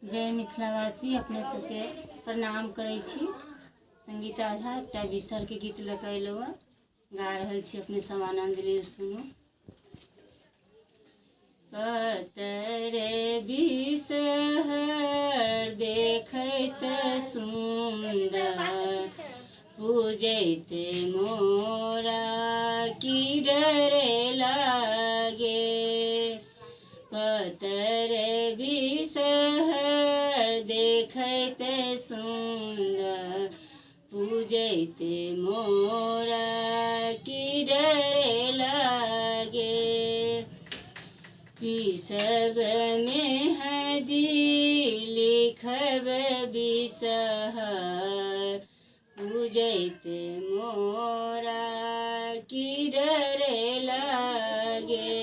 जय मिथिलावासी, अपने सबके प्रणाम करै छी। संगीता झा एकटा बिसर के गीत लऽ कऽ अयलहुँ हँ, गा रहल छी, अपने सब आनंद लियौ, सुनू। कतर बिसहर देखैत सुंदर, पूजैत मोरा की डरे लागे। कतर बिसहर देखैत सुंदर, पूजैत मोरा की डरे लागे। बिसब मेहदी लिखब बिसहर, पूजैत मोरा की डरे लागे।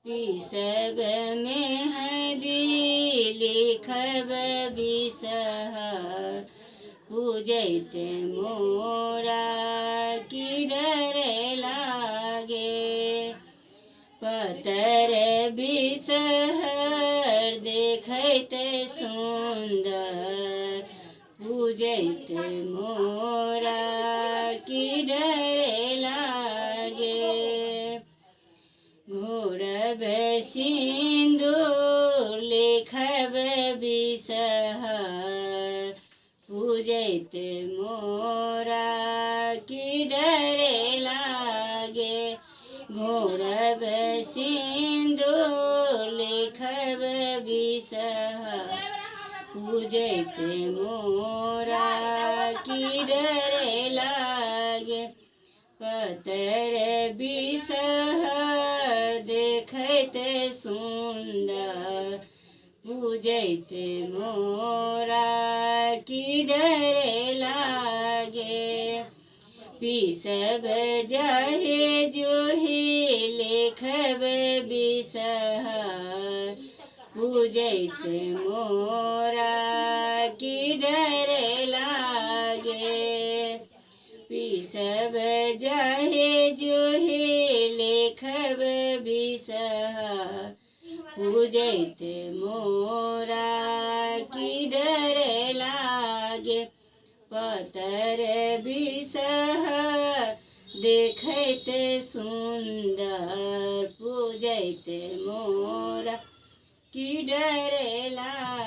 बिसब मेहदी लिखब बिसहर, पूजैत मोरा की डरे लागे। कतर बिसहर देखैत सुंदर, पूजैत मोरा की डरे लागे। घोरब सिंदूर लिखब बिसहर, पूजैत मोरा की डरे लागे। घोरब सिंदूर लिखब बिसहर, पूजैत मोरा की डरे लागे। कतर बिसहर देखैत सुंदर, पूजैत मोरा की डरे लागे। बिसब जाहे जोही लिखब बिसहर, पूजैत मोरा की डरे लागे। बिसब जाहे जोही लिखब बिसहर, पूजैत मोरा की डरे लागे। कतर बिसहर देखैत सुंदर, पूजैत मोरा की डरे लागे।